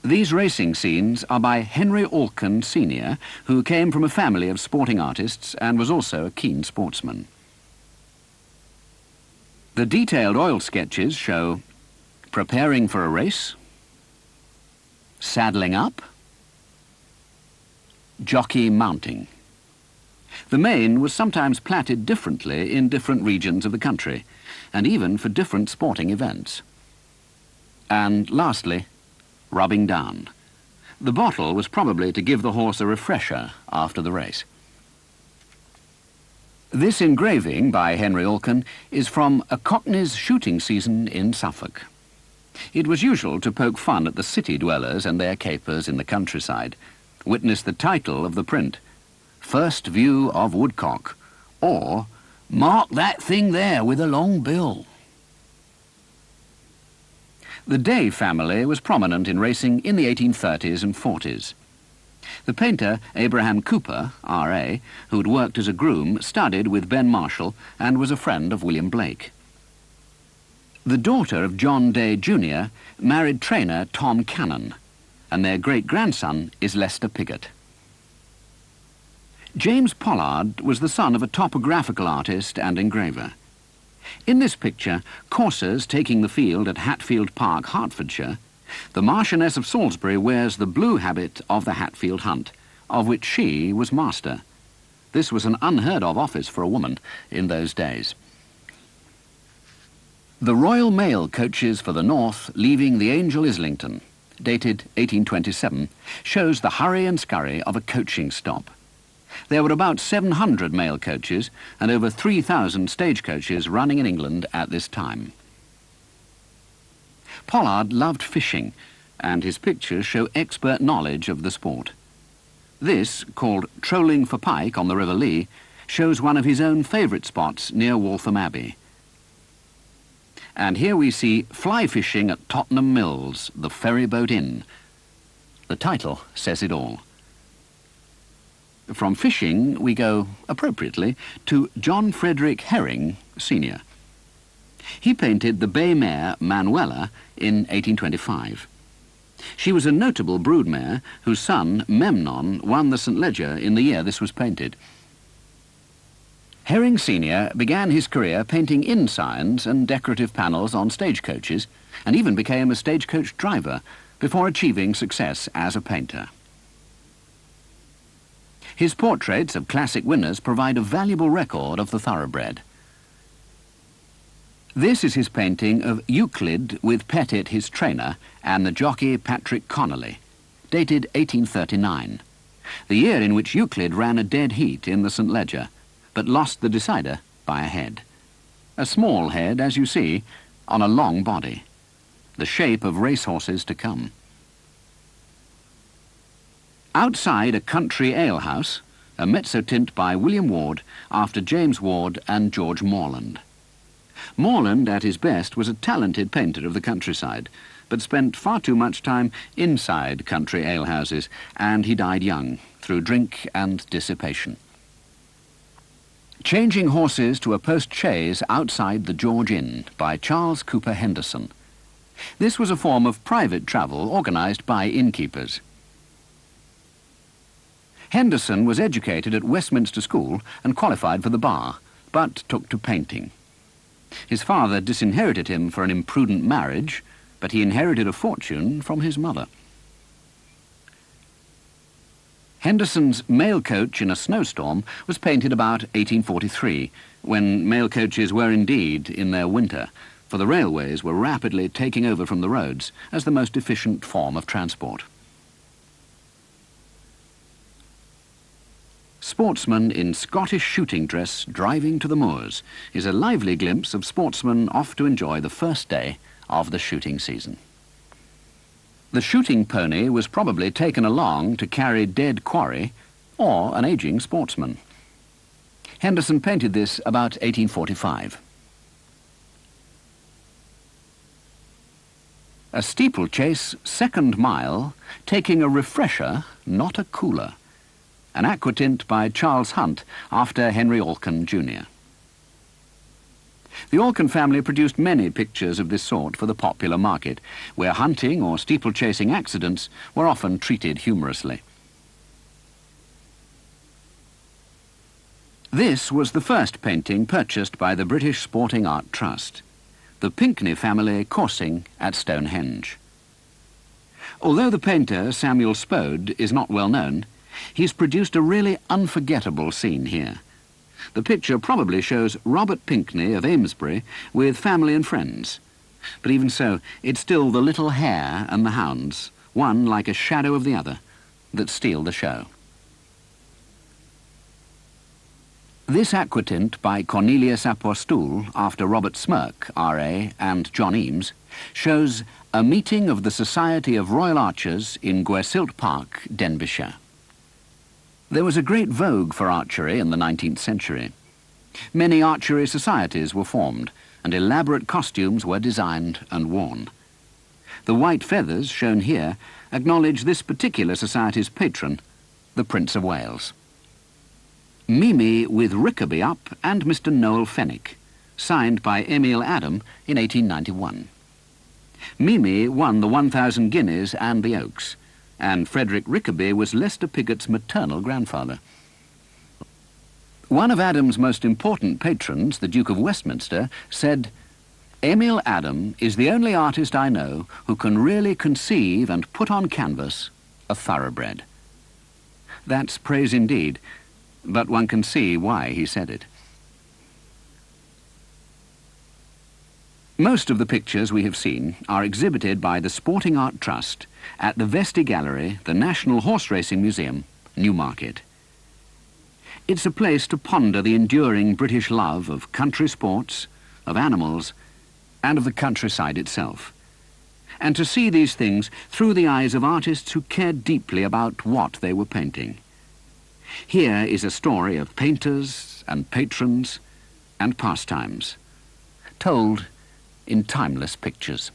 These racing scenes are by Henry Alken Sr., who came from a family of sporting artists and was also a keen sportsman. The detailed oil sketches show preparing for a race, saddling up, jockey mounting. The mane was sometimes plaited differently in different regions of the country, and even for different sporting events. And lastly, rubbing down. The bottle was probably to give the horse a refresher after the race. This engraving by Henry Alken is from a Cockney's shooting season in Suffolk. It was usual to poke fun at the city dwellers and their capers in the countryside. Witness the title of the print, First View of Woodcock, or Mark that thing there with a long bill. The Day family was prominent in racing in the 1830s and 40s. The painter Abraham Cooper, R.A., who had worked as a groom, studied with Ben Marshall and was a friend of William Blake. The daughter of John Day, Jr., married trainer Tom Cannon, and their great-grandson is Lester Piggott. James Pollard was the son of a topographical artist and engraver. In this picture, coursers taking the field at Hatfield Park, Hertfordshire, the Marchioness of Salisbury wears the blue habit of the Hatfield Hunt, of which she was master. This was an unheard-of office for a woman in those days. The Royal Mail coaches for the North leaving the Angel Islington, dated 1827, shows the hurry and scurry of a coaching stop. There were about 700 mail coaches and over 3,000 stagecoaches running in England at this time. Pollard loved fishing, and his pictures show expert knowledge of the sport. This, called Trolling for Pike on the River Lee, shows one of his own favourite spots near Waltham Abbey. And here we see fly fishing at Tottenham Mills, the ferryboat inn. The title says it all. From fishing, we go, appropriately, to John Frederick Herring, Sr. He painted the bay mare Manuela in 1825. She was a notable broodmare whose son, Memnon, won the St. Leger in the year this was painted. Herring Sr. began his career painting inn signs and decorative panels on stagecoaches, and even became a stagecoach driver before achieving success as a painter. His portraits of classic winners provide a valuable record of the thoroughbred. This is his painting of Euclid with Pettit, his trainer, and the jockey Patrick Connolly, dated 1839, the year in which Euclid ran a dead heat in the St. Leger, but lost the decider by a head. A small head, as you see, on a long body, the shape of racehorses to come. Outside a country alehouse, a mezzotint by William Ward after James Ward and George Morland. Morland, at his best, was a talented painter of the countryside, but spent far too much time inside country alehouses, and he died young through drink and dissipation. Changing Horses to a Post-Chaise Outside the George Inn by Charles Cooper Henderson. This was a form of private travel organised by innkeepers. Henderson was educated at Westminster School and qualified for the bar, but took to painting. His father disinherited him for an imprudent marriage, but he inherited a fortune from his mother. Henderson's mail coach in a snowstorm was painted about 1843, when mail coaches were indeed in their winter, for the railways were rapidly taking over from the roads as the most efficient form of transport. Sportsman in Scottish shooting dress driving to the moors is a lively glimpse of sportsmen off to enjoy the first day of the shooting season. The shooting pony was probably taken along to carry dead quarry or an aging sportsman. Henderson painted this about 1845. A steeplechase, second mile, taking a refresher, not a cooler. An aquatint by Charles Hunt after Henry Alken, Jr. The Alkan family produced many pictures of this sort for the popular market, where hunting or steeplechasing accidents were often treated humorously. This was the first painting purchased by the British Sporting Art Trust, the Pinckney family coursing at Stonehenge. Although the painter, Samuel Spode, is not well known, he's produced a really unforgettable scene here. The picture probably shows Robert Pinckney of Amesbury with family and friends. But even so, it's still the little hare and the hounds, one like a shadow of the other, that steal the show. This aquatint by Cornelius Apostul, after Robert Smirke, R.A., and John Eames, shows a meeting of the Society of Royal Archers in Gwersylt Park, Denbighshire. There was a great vogue for archery in the 19th century. Many archery societies were formed, and elaborate costumes were designed and worn. The white feathers shown here acknowledge this particular society's patron, the Prince of Wales. Mimi with Rickaby up and Mr. Noel Fenwick, signed by Emil Adam in 1891. Mimi won the 1,000 guineas and the Oaks, and Frederick Rickaby was Lester Pigot's maternal grandfather. One of Adam's most important patrons, the Duke of Westminster, said, "Emil Adam is the only artist I know who can really conceive and put on canvas a thoroughbred." That's praise indeed, but one can see why he said it. Most of the pictures we have seen are exhibited by the Sporting Art Trust at the Vesti Gallery, the National Horse Racing Museum, Newmarket. It's a place to ponder the enduring British love of country sports, of animals, and of the countryside itself, and to see these things through the eyes of artists who cared deeply about what they were painting. Here is a story of painters and patrons and pastimes, told in timeless pictures.